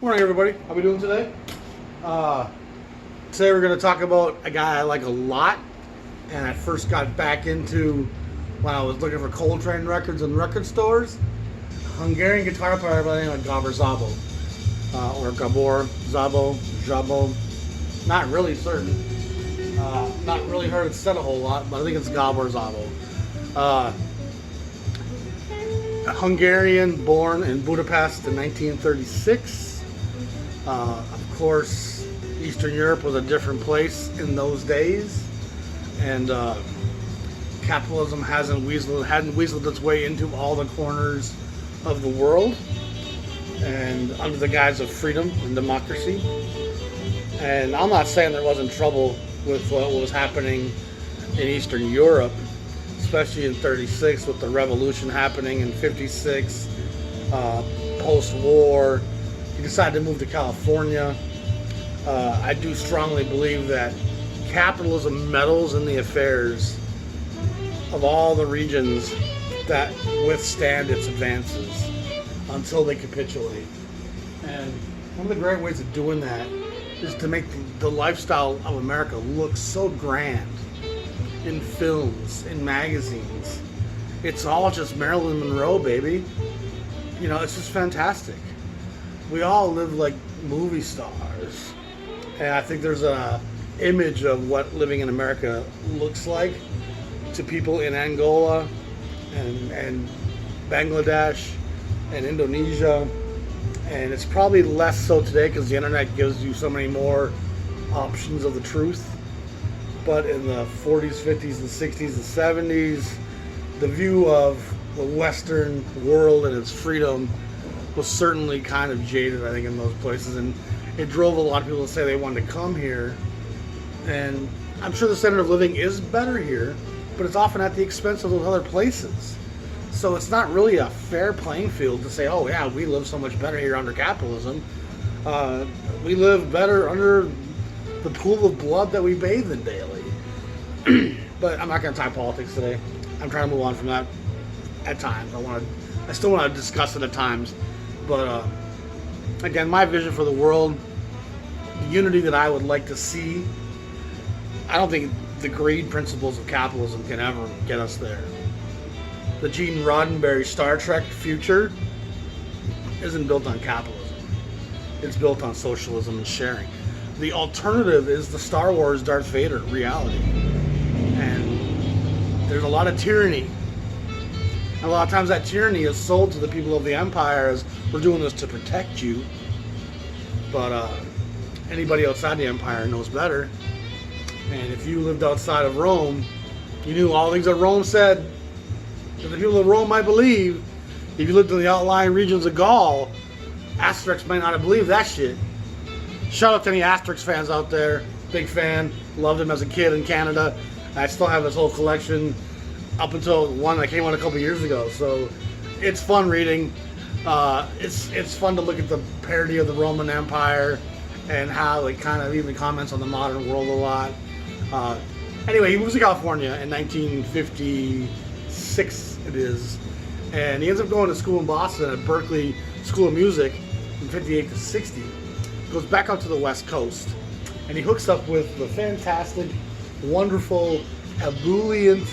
Morning, everybody. How we doing today? Today we're going to talk about a guy I like a lot, and I first got back into when I was looking for Coltrane records in record stores. Hungarian guitar player by the name of Gabor Szabo, or Gabor Szabo. Not really certain. Not really heard it said a whole lot, but I think it's Gabor Szabo. Hungarian, born in Budapest in 1936. Of course, Eastern Europe was a different place in those days, and capitalism hadn't weaseled its way into all the corners of the world, and under the guise of freedom and democracy. And I'm not saying there wasn't trouble with what was happening in Eastern Europe, especially in 36 with the revolution happening in 56, post-war. He decided to move to California. I do strongly believe that capitalism meddles in the affairs of all the regions that withstand its advances until they capitulate. And one of the great ways of doing that is to make the lifestyle of America look so grand in films, in magazines. It's all just Marilyn Monroe, baby. You know, it's just fantastic. We all live like movie stars. And I think there's an image of what living in America looks like to people in Angola and Bangladesh and Indonesia. And it's probably less so today because the internet gives you so many more options of the truth. But in the 40s, 50s, and 60s, and 70s, the view of the Western world and its freedom was certainly kind of jaded, I think, in those places. And it drove a lot of people to say they wanted to come here. And I'm sure the standard of living is better here, but it's often at the expense of those other places. So it's not really a fair playing field to say, oh yeah, we live so much better here under capitalism. We live better under the pool of blood that we bathe in daily. But I'm not going to talk politics today. I'm trying to move on from that at times. I still want to discuss it at times. But again, my vision for the world, the unity that I would like to see, I don't think the greed principles of capitalism can ever get us there. The Gene Roddenberry Star Trek future isn't built on capitalism. It's built on socialism and sharing. The alternative is the Star Wars Darth Vader reality. And there's a lot of tyranny. And a lot of times that tyranny is sold to the people of the empire as, we're doing this to protect you. But anybody outside the empire knows better. And if you lived outside of Rome, you knew all the things that Rome said that the people of Rome might believe. If you lived in the outlying regions of Gaul, Asterix might not have believed that shit. Shout out to any Asterix fans out there. Big fan. Loved him as a kid in Canada. I still have his whole collection up until one that came out a couple years ago. So it's fun reading. It's fun to look at the parody of the Roman Empire and how it kind of even comments on the modern world a lot. Anyway, he moves to California in 1956 it is. And he ends up going to school in Boston at Berkeley School of Music from 58 to 60. Goes back out to the West Coast, and he hooks up with the fantastic, wonderful, ebullient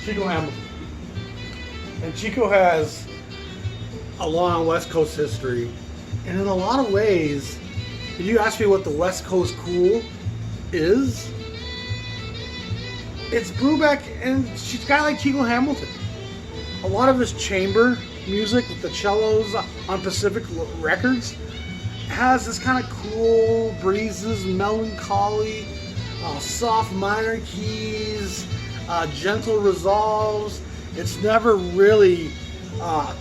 Chico Hamilton. And Chico has a long West Coast history, and in a lot of ways, if you ask me what the West Coast COOOL is, it's Brubeck and a guy like Chico Hamilton. A lot of his chamber music with the cellos on Pacific Records has this kind of cool breezes, melancholy, soft minor keys, gentle resolves. It's never really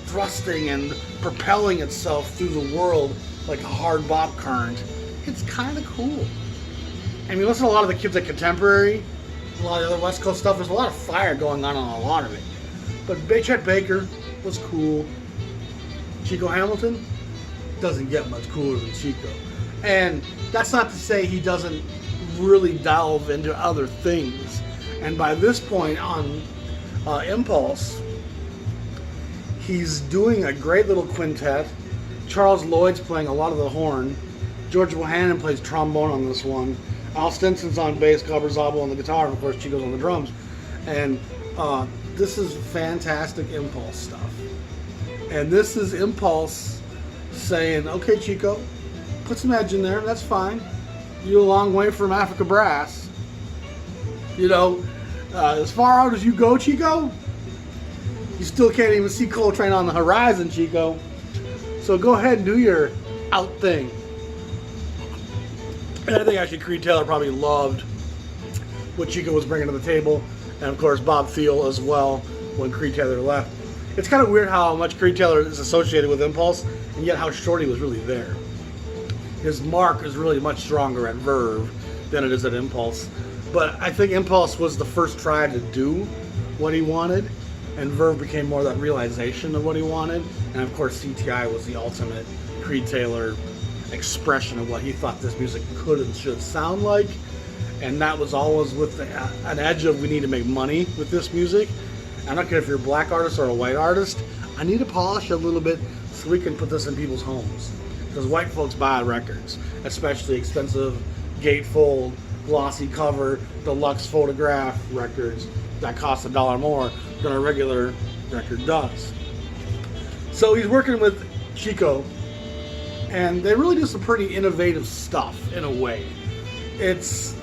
thrusting and propelling itself through the world like a hard bop current. It's kind of cool. And you listen to a lot of the kids at Contemporary, a lot of the other West Coast stuff, there's a lot of fire going on a lot of it. But Chet Baker was cool. Chico Hamilton doesn't get much cooler than Chico. And that's not to say he doesn't really delve into other things. And by this point on Impulse, he's doing a great little quintet. Charles Lloyd's playing a lot of the horn. George Bohannon plays trombone on this one. Al Stinson's on bass, Gabor Szabo on the guitar, and of course Chico's on the drums. And this is fantastic Impulse stuff. And this is Impulse saying, okay, Chico, put some edge in there, that's fine. You're a long way from Africa Brass. You know, as far out as you go, Chico, you still can't even see Coltrane on the horizon, Chico. So go ahead and do your out thing. And I think actually Creed Taylor probably loved what Chico was bringing to the table. And of course Bob Thiel as well when Creed Taylor left. It's kind of weird how much Creed Taylor is associated with Impulse and yet how short he was really there. His mark is really much stronger at Verve than it is at Impulse. But I think Impulse was the first try to do what he wanted, and Verve became more that realization of what he wanted. And of course CTI was the ultimate Creed Taylor expression of what he thought this music could and should sound like. And that was always with an edge of, we need to make money with this music. I don't care if you're a black artist or a white artist, I need to polish a little bit so we can put this in people's homes. Because white folks buy records, especially expensive gatefold, glossy cover, deluxe photograph records that cost $1 more than a regular record does. So he's working with Chico, and they really do some pretty innovative stuff in a way. There's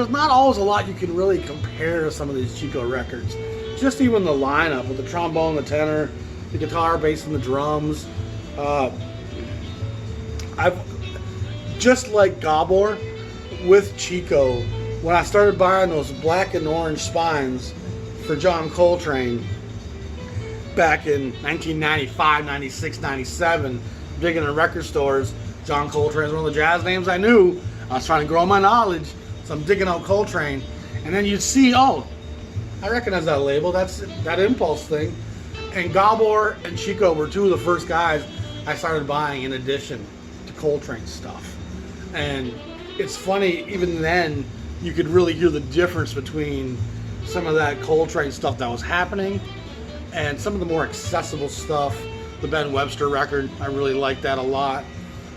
not always a lot you can really compare to some of these Chico records. Just even the lineup with the trombone, the tenor, the guitar, bass, and the drums. I've just like Gabor with Chico, when I started buying those black and orange spines for John Coltrane back in 1995, 96, 97, digging in record stores. John Coltrane is one of the jazz names I knew. I was trying to grow my knowledge, so I'm digging out Coltrane. And then you'd see, oh, I recognize that label, that's that Impulse thing. And Gabor and Chico were two of the first guys I started buying in addition to Coltrane stuff. And it's funny, even then, you could really hear the difference between some of that Coltrane stuff that was happening and some of the more accessible stuff. The Ben Webster record, I really like that a lot.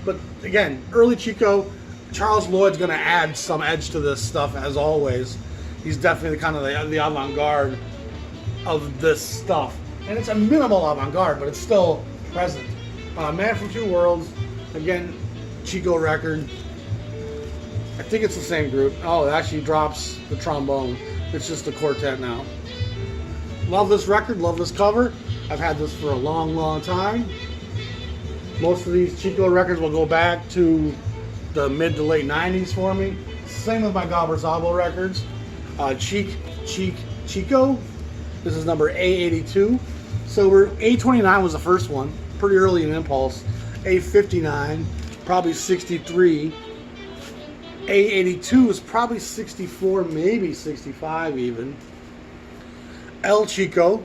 But again, early Chico, Charles Lloyd's going to add some edge to this stuff as always. He's definitely kind of the avant-garde of this stuff. And it's a minimal avant-garde, but it's still present. Man from Two Worlds, again, Chico record. I think it's the same group. Oh, it actually drops the trombone. It's just a quartet now. Love this record, love this cover. I've had this for a long, long time. Most of these Chico records will go back to the mid to late 90s for me. Same with my Gabor Szabo records. Chico. This is number A82. So A29 was the first one, pretty early in Impulse. A59, probably 63. A82 is probably 64, maybe 65 even. El Chico.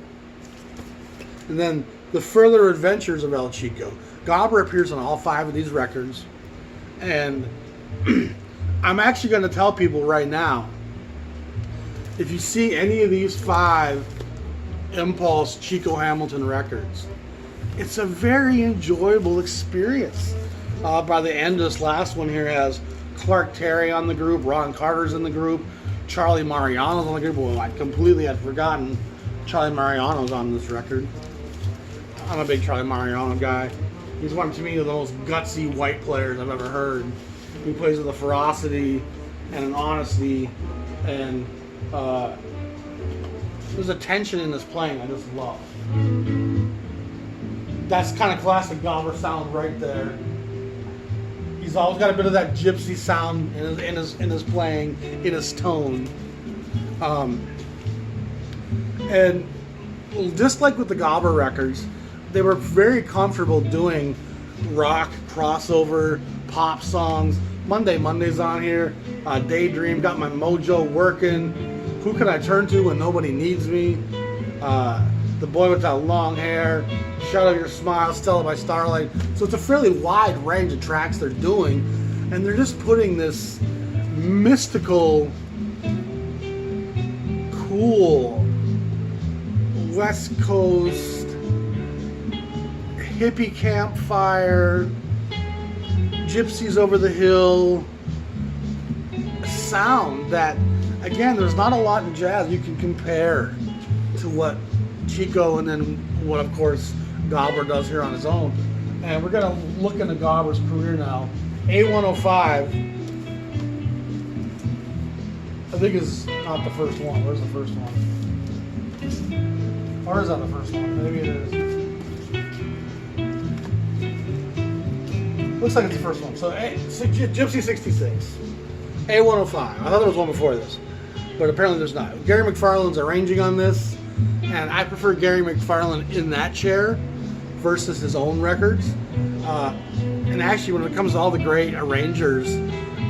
And then the further adventures of El Chico. Gabor appears on all 5 of these records. And I'm actually going to tell people right now, if you see any of these 5 Impulse Chico Hamilton records, it's a very enjoyable experience. By the end, this last one here has Clark Terry on the group, Ron Carter's in the group, Charlie Mariano's on the group. Well, I completely had forgotten Charlie Mariano's on this record. I'm a big Charlie Mariano guy. He's one, to me, of the most gutsy white players I've ever heard. He plays with a ferocity and an honesty, and there's a tension in his playing I just love. That's kind of classic Gabor sound right there. He's always got a bit of that gypsy sound in his playing, in his tone. And just like with the Gabor records, they were very comfortable doing rock, crossover, pop songs. Monday's on here. Daydream, Got My Mojo Working. Who Can I Turn To When Nobody Needs Me? The Boy With That Long Hair. Shadow Your Smile, Stella by Starlight. So it's a fairly wide range of tracks they're doing, and they're just putting this mystical, cool, West Coast, hippie campfire, Gypsies over the hill sound that, again, there's not a lot in jazz you can compare to what Chico and then what, of course, Gabor does here on his own. And we're going to look into Gabor's career now. A105, I think, is not the first one. Where's the first one? Or is that the first one? Maybe it is. Looks like it's the first one. So Gypsy 66. A105. I thought there was one before this, but apparently there's not. Gary McFarlane's arranging on this, and I prefer Gary McFarlane in that chair versus his own records. And actually, when it comes to all the great arrangers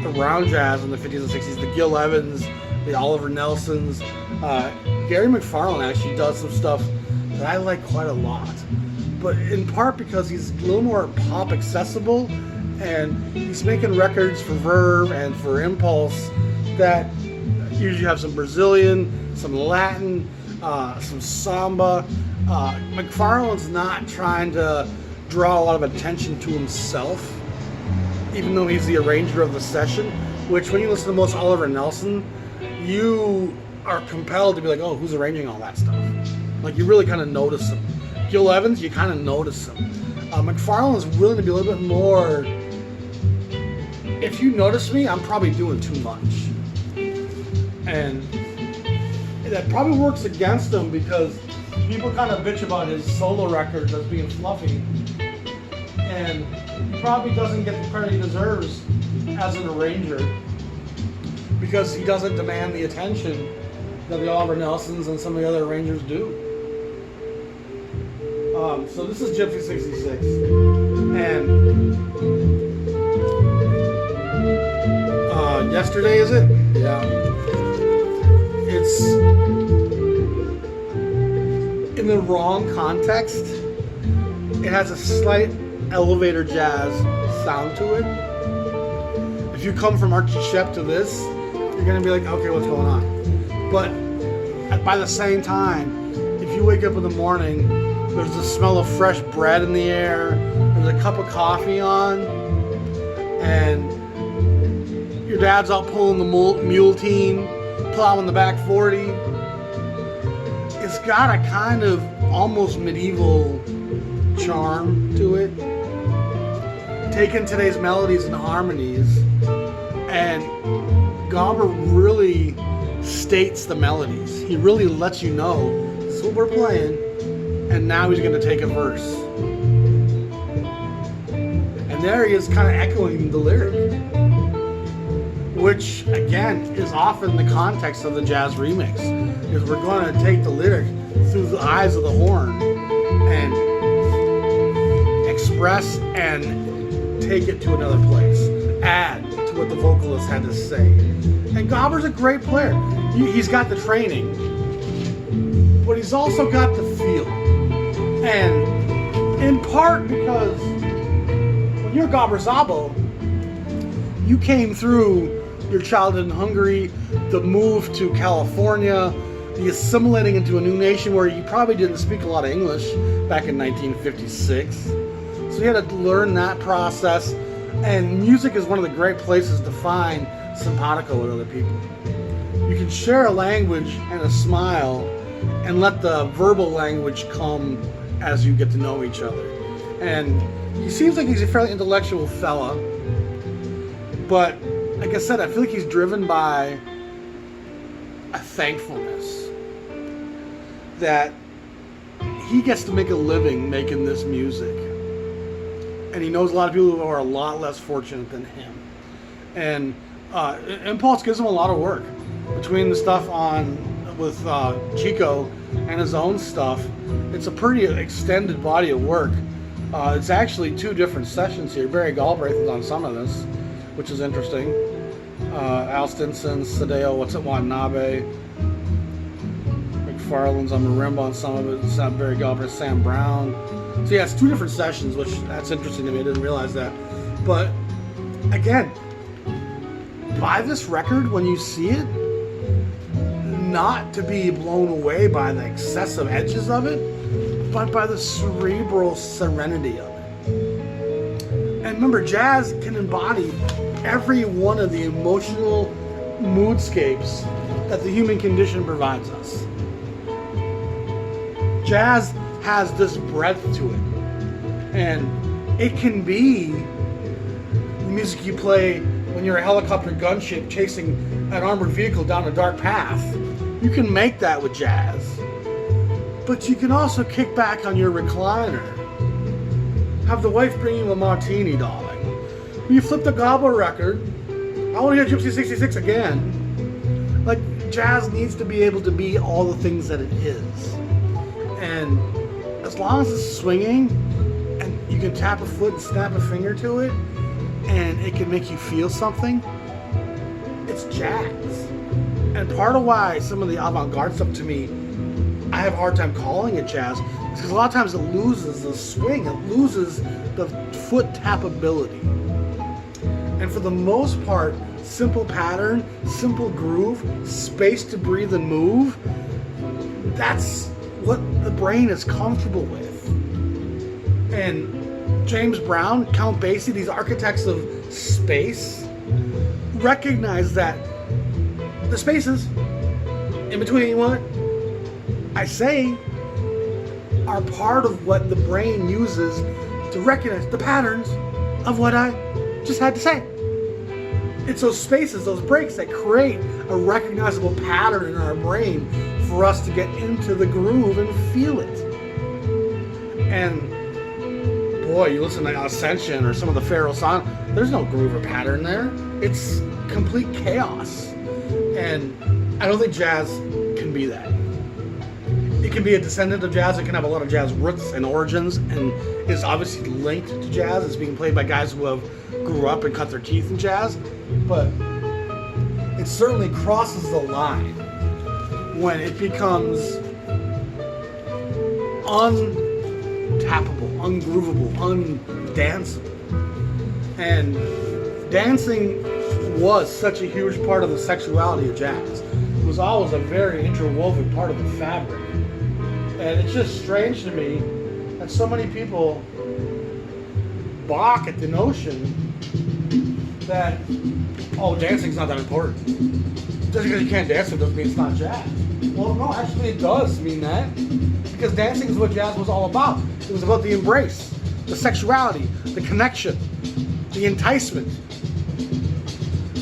around jazz in the 50s and 60s, the Gil Evans, the Oliver Nelsons, Gary McFarlane actually does some stuff that I like quite a lot. But in part because he's a little more pop accessible, and he's making records for Verve and for Impulse that usually have some Brazilian, some Latin, some samba. McFarlane's not trying to draw a lot of attention to himself, even though he's the arranger of the session, which when you listen to most Oliver Nelson, you are compelled to be like, oh, who's arranging all that stuff? Like, you really kind of notice him. Gil Evans, you kind of notice him. McFarlane is willing to be a little bit more, if you notice me, I'm probably doing too much. And that probably works against him because people kind of bitch about his solo records as being fluffy. And he probably doesn't get the credit he deserves as an arranger because he doesn't demand the attention that the Oliver Nelsons and some of the other arrangers do. So this is Gypsy 66. And yesterday, is it? Yeah. It's in the wrong context. It has a slight elevator jazz sound to it. If you come from Archie Shepp to this, you're gonna be like, okay, what's going on? But by the same time, if you wake up in the morning, there's the smell of fresh bread in the air, there's a cup of coffee on, and your dad's out pulling the mule team, plowing the back 40. It's got a kind of almost medieval charm to it. Taking today's melodies and harmonies, and Gabor really states the melodies. He really lets you know this is what we're playing, and now he's going to take a verse. And there he is, kind of echoing the lyric, which again is often the context of the jazz remix. Is we're going to take the lyric through the eyes of the horn and express and take it to another place, add to what the vocalist had to say. And Gabor's a great player. He's got the training, but he's also got the feel. And in part because when you're Gabor Szabo, you came through your childhood in Hungary, the move to California, the assimilating into a new nation where you probably didn't speak a lot of English back in 1956. So you had to learn that process, and music is one of the great places to find simpatico with other people. You can share a language and a smile and let the verbal language come as you get to know each other. And he seems like he's a fairly intellectual fella, but like I said, I feel like he's driven by a thankfulness that he gets to make a living making this music. And he knows a lot of people who are a lot less fortunate than him. And Impulse gives him a lot of work. Between the stuff with Chico and his own stuff, it's a pretty extended body of work. It's actually 2 different sessions here. Barry Galbraith is on some of this, which is interesting. Al Stinson, Sadeo, What's It Watanabe, McFarlane's on marimba on some of it, Barry Galbraith, Sam Brown. So yeah, it's 2 different sessions, which that's interesting to me. I didn't realize that. But again, buy this record when you see it, not to be blown away by the excessive edges of it, but by the cerebral serenity of it. And remember, jazz can embody every one of the emotional moodscapes that the human condition provides us. Jazz has this breadth to it, and it can be the music you play when you're a helicopter gunship chasing an armored vehicle down a dark path. You can make that with jazz. But you can also kick back on your recliner, have the wife bring you a martini, darling. You flip the Gabor record, I want to hear Gypsy 66 again. Like, jazz needs to be able to be all the things that it is. And as long as it's swinging, and you can tap a foot and snap a finger to it, and it can make you feel something, it's jazz. And part of why some of the avant-garde stuff, to me, I have a hard time calling it jazz, because a lot of times it loses the swing, it loses the foot tappability. And for the most part, simple pattern, simple groove, space to breathe and move, that's what the brain is comfortable with. And James Brown, Count Basie, these architects of space, recognize that the spaces in between what I say are part of what the brain uses to recognize the patterns of what I just had to say. It's those spaces, those breaks that create a recognizable pattern in our brain for us to get into the groove and feel it. And boy, you listen to Ascension or some of the Pharaoh songs, there's no groove or pattern there. It's complete chaos. And I don't think jazz can be that. It can be a descendant of jazz. It can have a lot of jazz roots and origins, and is obviously linked to jazz. It's being played by guys who have grew up and cut their teeth in jazz. But it certainly crosses the line when it becomes untappable, ungroovable, undanceable. And dancing was such a huge part of the sexuality of jazz. It was always a very interwoven part of the fabric. And it's just strange to me that so many people balk at the notion that, oh, dancing's not that important. Just because you can't dance, it doesn't mean it's not jazz. Well, no, actually it does mean that. Because dancing is what jazz was all about. It was about the embrace, the sexuality, the connection, the enticement.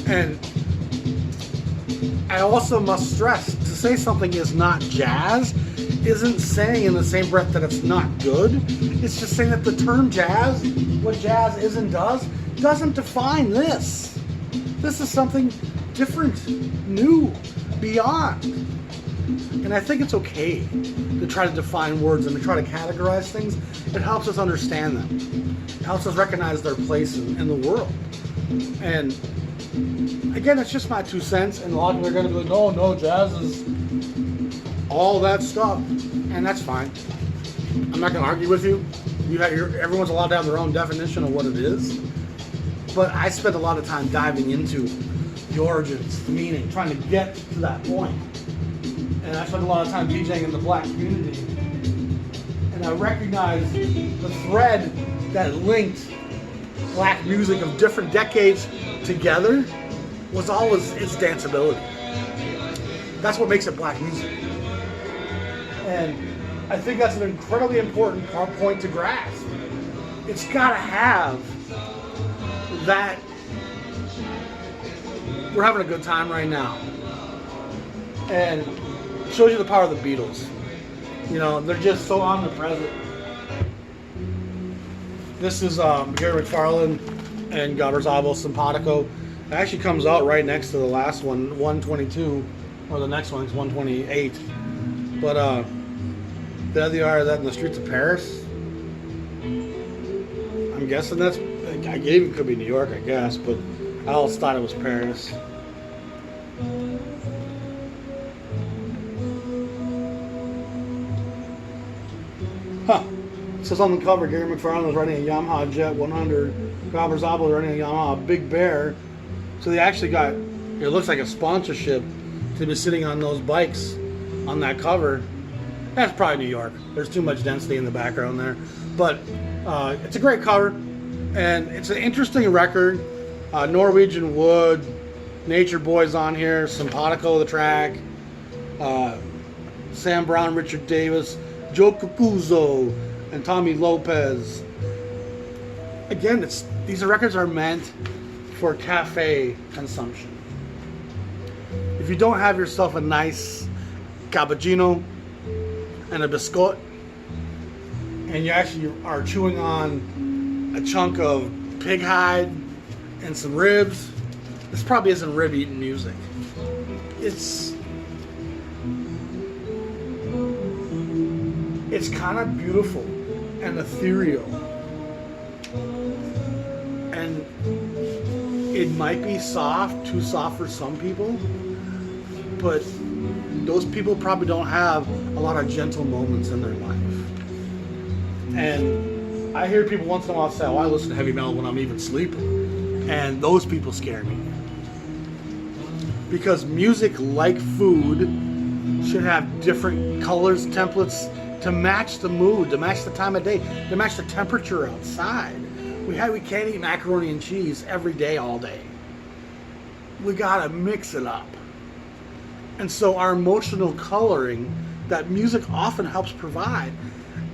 And I also must stress, to say something is not jazz isn't saying in the same breath that it's not good. It's just saying that the term jazz, what jazz is and does, doesn't define this. This is something different, new, beyond. And I think it's okay to try to define words and to try to categorize things. It helps us understand them. It helps us recognize their place in the world. And again, it's just my 2 cents, and a lot of people are going to be like, oh, no, jazz is all that stuff. And that's fine. I'm not going to argue with you. Everyone's allowed to have their own definition of what it is. But I spent a lot of time diving into the origins, the meaning, trying to get to that point. And I spent a lot of time DJing in the black community. And I recognized the thread that linked black music of different decades together was always its danceability. That's what makes it black music. And I think that's an incredibly important point to grasp. It's got to have that we're having a good time right now. And it shows you the power of the Beatles. You know, they're just so omnipresent. This is Gary McFarlane and Gabor Szabo Simpatico. It actually comes out right next to the last one, 122, or the next one is 128. But the other are that in the streets of Paris. I'm guessing that's, I even could be New York, I guess, but I always thought it was Paris. Huh. It says on the cover, Gary McFarlane was riding a Yamaha Jet 100. Gabor Szabo was riding a Yamaha Big Bear. So they actually got, it looks like a sponsorship to be sitting on those bikes on that cover. That's probably New York. There's too much density in the background there. But it's a great cover, and it's an interesting record. Norwegian Wood, Nature Boy's on here, Simpatico the track, Sam Brown, Richard Davis, Joe Cucuzzo, and Tommy Lopez. Again, these records are meant for cafe consumption. If you don't have yourself a nice cappuccino and a biscuit, and you actually are chewing on a chunk of pig hide and some ribs, this probably isn't rib eating music. It's kind of beautiful and ethereal, and it might be soft, too soft for some people, but those people probably don't have a lot of gentle moments in their life. And I hear people once in a while say, oh, I listen to heavy metal when I'm even sleeping. And those people scare me. Because music, like food, should have different colors, templates to match the mood, to match the time of day, to match the temperature outside. We can't eat macaroni and cheese every day, all day. We gotta mix it up. And so our emotional coloring that music often helps provide,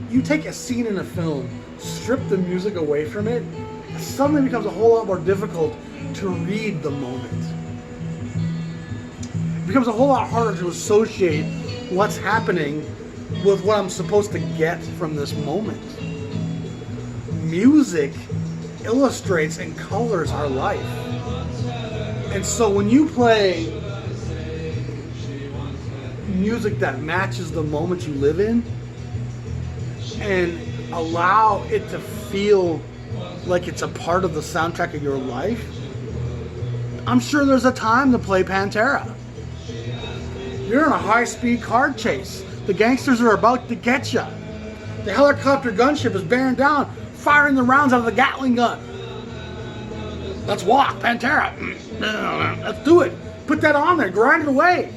you take a scene in a film, strip the music away from it, it suddenly becomes a whole lot more difficult to read the moment. It becomes a whole lot harder to associate what's happening with what I'm supposed to get from this moment. Music illustrates and colors our life. And so when you play music that matches the moment you live in and allow it to feel like it's a part of the soundtrack of your life, I'm sure there's a time to play Pantera. You're in a high-speed car chase. The gangsters are about to get you. The helicopter gunship is bearing down, firing the rounds out of the Gatling gun. Let's walk, Pantera. Let's do it. Put that on there, grind it away.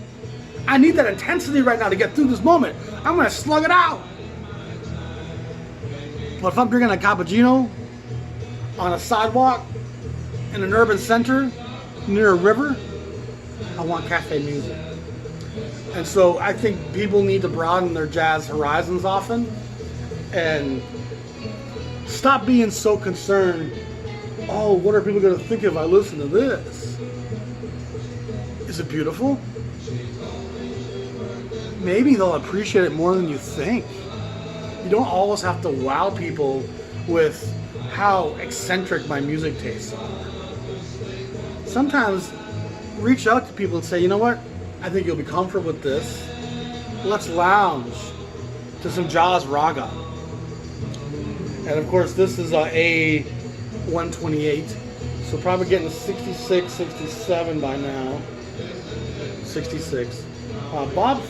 I need that intensity right now to get through this moment. I'm gonna slug it out. But if I'm drinking a cappuccino on a sidewalk in an urban center near a river, I want cafe music. And so I think people need to broaden their jazz horizons often and stop being so concerned, oh, what are people going to think if I listen to this? Is it beautiful? Maybe they'll appreciate it more than you think. You don't always have to wow people with how eccentric my music tastes are. Sometimes reach out to people and say, you know what? I think you'll be comfortable with this. Let's lounge to some jazz raga. And of course, this is a A128, so probably getting 66, 67 by now. 66. Bob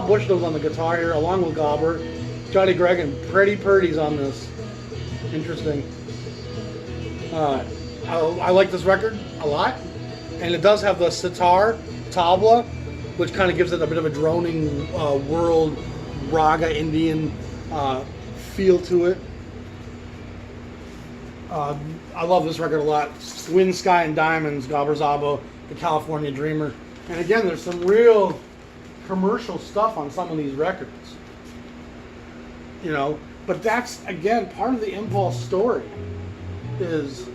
Bushnell's on the guitar here, along with Gabor. Johnny Gregg and Pretty Purdy's on this. Interesting. I like this record a lot, and it does have the sitar, tabla, which kind of gives it a bit of a droning world raga Indian feel to it. I love this record a lot. Wind, Sky, and Diamonds, Gabor Szabo, the California Dreamer. And again, there's some real commercial stuff on some of these records. You know, but that's, again, part of the Impulse story is,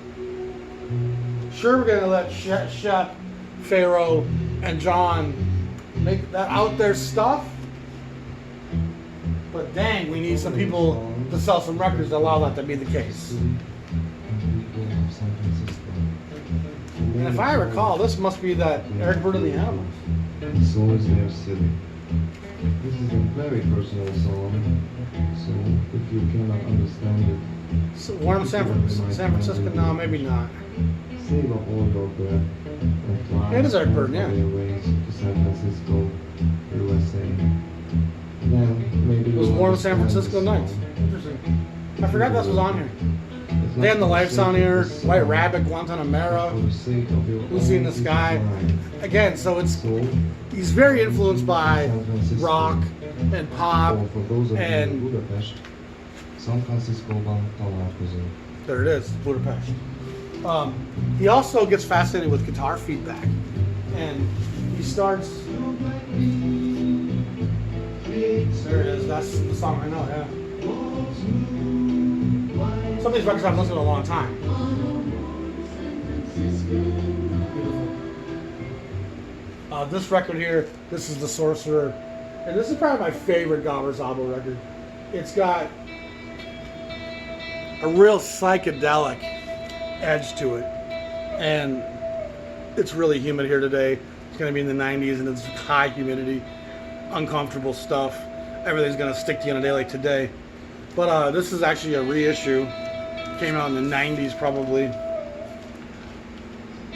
sure, we're going to let Shep, Pharaoh, and John make that out there stuff, but dang, we need some people to sell some records to allow that to be the case. And if I recall, this must be that Eric Bird of the Animals. And so is their city. This is a very personal song, so if you cannot understand it, So warm San Francisco? No, maybe not. save up all your breath and fly It is Eric Bird, yeah. airways to San Francisco, USA. Then maybe It was you'll warm San understand Francisco the nights. song. Interesting. I forgot this was on here. It's Day in the like Life's on here. the White song Rabbit, Guantanamera, for the sake of your Lucy in the own Sky. peace of mind. Again, so it's So, he's very influenced by San Francisco, rock and pop. For those of you and in Budapest, San Franciscóban találkozunk. there it is, Budapest. He also gets fascinated with guitar feedback, and he starts. There it is. That's the song I know. Yeah. Some of these records I've listened to a long time. This record here, this is The Sorcerer, and this is probably my favorite Gabor Szabo record. It's got a real psychedelic edge to it, and it's really humid here today. It's going to be in the 90s, and it's high humidity, uncomfortable stuff. Everything's going to stick to you on a day like today. But this is actually a reissue. Came out in the 90s probably.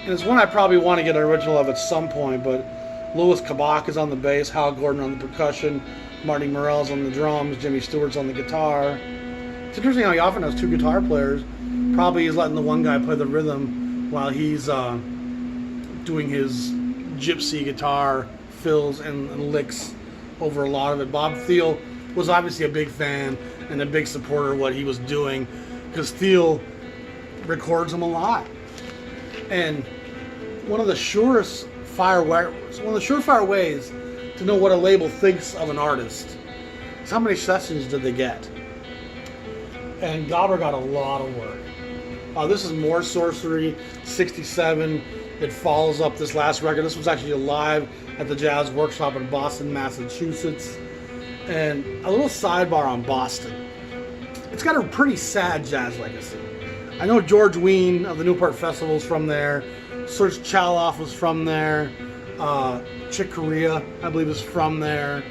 And it's one I probably want to get an original of at some point, but Louis Kabak is on the bass, Hal Gordon on the percussion, Marty Morell's on the drums, Jimmy Stewart's on the guitar. It's interesting how he often has two guitar players. Probably he's letting the one guy play the rhythm while he's doing his gypsy guitar fills and licks over a lot of it. Bob Thiel was obviously a big fan and a big supporter of what he was doing, because Thiel records him a lot. And one of the surefire ways to know what a label thinks of an artist is how many sessions did they get. And Gabor got a lot of work. This is More Sorcery, 67. It follows up this last record. This was actually live at the Jazz Workshop in Boston, Massachusetts. And a little sidebar on Boston. It's got a pretty sad jazz legacy. I know George Wein of the Newport Festival is from there. Serge Chaloff was from there. Chick Corea, I believe, is from there.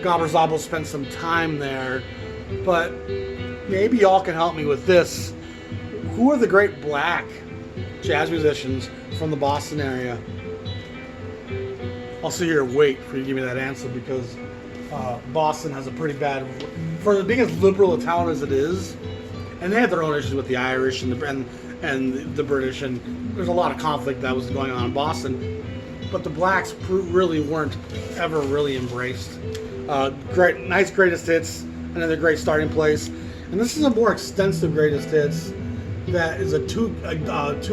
Gabor Szabo spent some time there. But maybe y'all can help me with this. Who are the great black jazz musicians from the Boston area? I'll sit here and wait for you to give me that answer, because Boston has a pretty bad, for being as liberal a town as it is, and they had their own issues with the Irish and the British, and there's a lot of conflict that was going on in Boston. But the blacks really weren't ever really embraced. Nice greatest hits, another great starting place, and this is a more extensive greatest hits. That is a two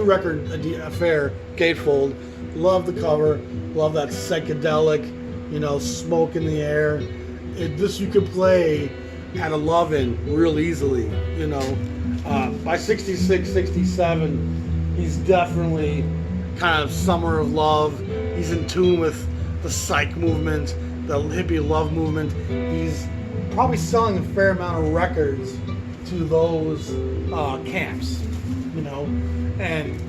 record affair. Gatefold. Love the cover. Love that psychedelic, smoke in the air. This you could play at a Love-In real easily. By 66, 67, he's definitely kind of Summer of Love. He's in tune with the psych movement, the hippie love movement. He's probably selling a fair amount of records to those camps, and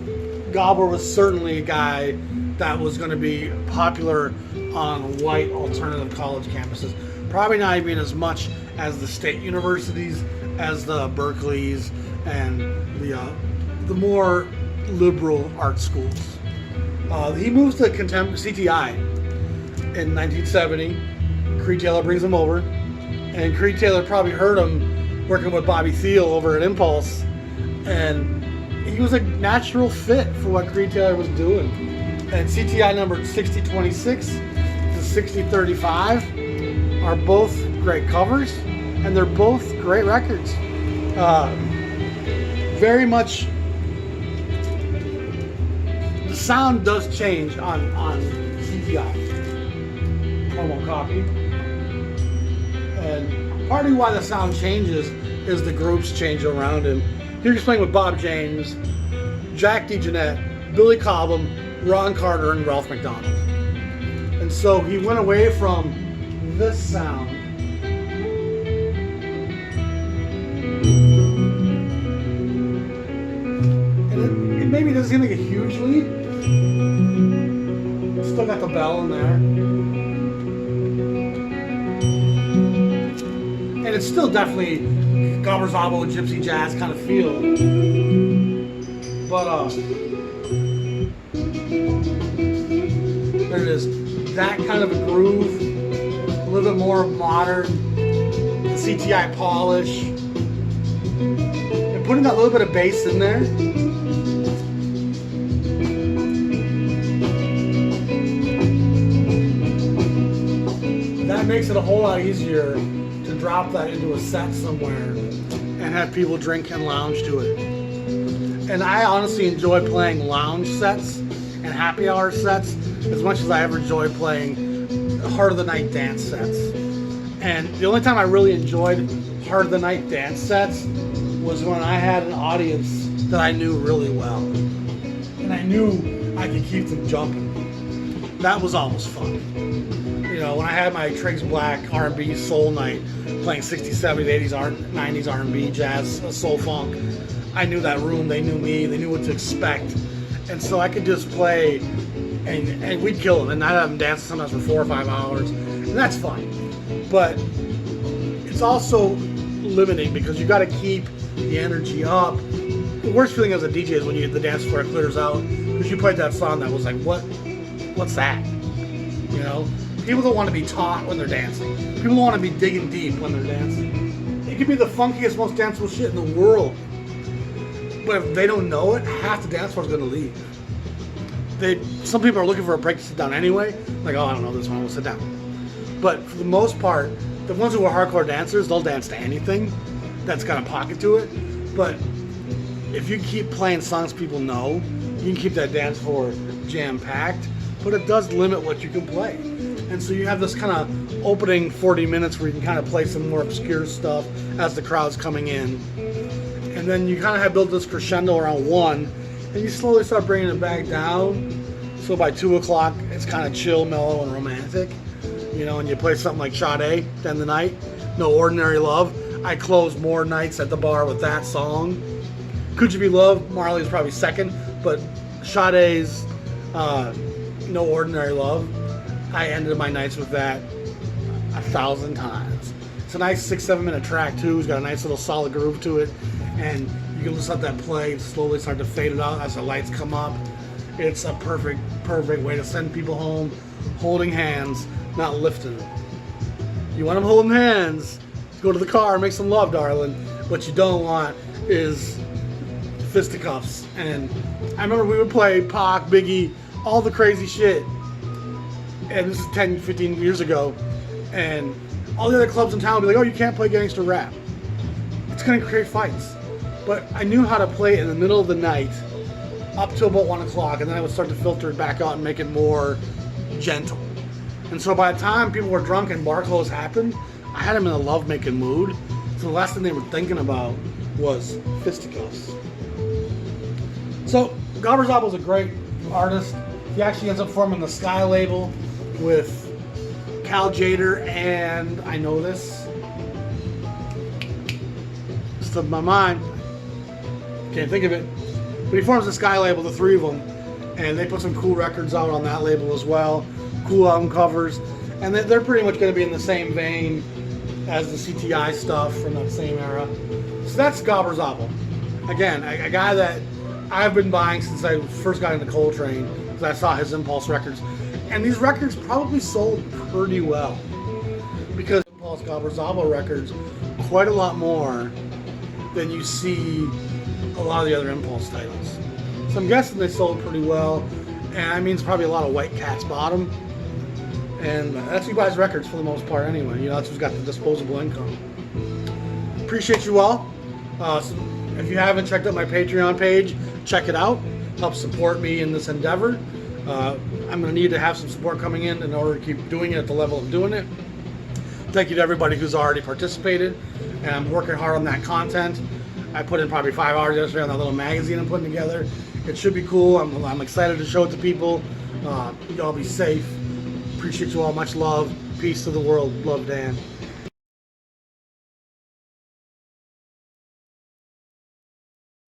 Gabor was certainly a guy that was going to be popular on white alternative college campuses. Probably not even as much as the state universities, as the Berkeleys and the more liberal art schools. He moves to CTI in 1970. Creed Taylor brings him over, and Creed Taylor probably heard him working with Bobby Thiel over at Impulse, and he was a natural fit for what Creed Taylor was doing. And CTI numbered 6026 to 6035 are both great covers, and they're both great records. Very much, the sound does change on CTI. Promo copy. And partly why the sound changes is the groups change around him. Here he's playing with Bob James, Jack DeJohnette, Billy Cobham, Ron Carter, and Ralph McDonald. And so he went away from this sound and it maybe doesn't get a huge lead. Still got the bell in there. And it's still definitely Gabor Szabo, gypsy jazz kind of feel. But there it is. That kind of a groove, a little bit more modern, the CTI polish, and putting that little bit of bass in there. That that makes it a whole lot easier to drop that into a set somewhere and have people drink and lounge to it. And I honestly enjoy playing lounge sets and happy hour sets as much as I ever enjoy playing heart of the night dance sets. And the only time I really enjoyed heart of the night dance sets was when I had an audience that I knew really well. And I knew I could keep them jumping. That was almost fun. You know, when I had my Triggs Black R&B soul night playing 60s, 70s, 80s, 90s R&B, jazz, soul funk, I knew that room, they knew me, they knew what to expect. And so I could just play and we'd kill them. And I'd have them dance sometimes for 4 or 5 hours. And that's fine. But it's also limiting because you got to keep the energy up. The worst feeling as a DJ is when the dance floor clears out because you played that song that was like, what's that? You know, people don't want to be taught when they're dancing. People don't want to be digging deep when they're dancing. It could be the funkiest, most danceable shit in the world, but if they don't know it, half the dance floor is going to leave. Some people are looking for a break to sit down anyway. Like, oh, I don't know this one, we'll sit down. But for the most part, the ones who are hardcore dancers, they'll dance to anything that's got a pocket to it. But if you keep playing songs people know, you can keep that dance floor jam-packed, but it does limit what you can play. And so you have this kind of opening 40 minutes where you can kind of play some more obscure stuff as the crowd's coming in. And then you kind of have built this crescendo around 1, and you slowly start bringing it back down. So by 2 o'clock, it's kind of chill, mellow, and romantic. You know, and you play something like Sade, to end the night. No Ordinary Love. I close more nights at the bar with that song. Could You Be Loved? Marley's probably second, but Sade's No Ordinary Love, I ended my nights with that 1,000 times. It's a nice 6-7 minute track too. It's got a nice little solid groove to it, and you can just let that play and slowly start to fade it out as the lights come up. It's a perfect way to send people home, holding hands, not lifting them. You want them holding hands, go to the car, make some love, darling. What you don't want is fisticuffs. And I remember we would play Pac, Biggie, all the crazy shit. And this is 10, 15 years ago. And all the other clubs in town would be like, oh, you can't play gangster rap. It's going to create fights. But I knew how to play it in the middle of the night up till about 1 o'clock. And then I would start to filter it back out and make it more gentle. And so by the time people were drunk and bar close happened, I had them in a love-making mood. So the last thing they were thinking about was fisticuffs. So Gabor Szabo is a great artist. He actually ends up forming the Sky label with Cal Jader and I know this. Slipped my mind. Can't think of it. But he forms the Sky label, the three of them, and they put some cool records out on that label as well. Cool album covers, and they're pretty much going to be in the same vein as the CTI stuff from that same era. So that's Gabor Szabo. Again, a guy that I've been buying since I first got into Coltrane, because I saw his Impulse records. And these records probably sold pretty well, because Impulse Gabor Szabo records quite a lot more than you see a lot of the other Impulse titles. So I'm guessing they sold pretty well, and I mean it's probably a lot of white cats bought them. And that's who buys records for the most part anyway. You know, that's who's got the disposable income. Appreciate you all. So if you haven't checked out my Patreon page, check it out. Help support me in this endeavor. I'm going to need to have some support coming in order to keep doing it at the level I'm doing it. Thank you to everybody who's already participated. And I'm working hard on that content. I put in probably 5 hours yesterday on that little magazine I'm putting together. It should be cool. I'm excited to show it to people. You all be safe. Appreciate you all. Much love. Peace to the world. Love, Dan.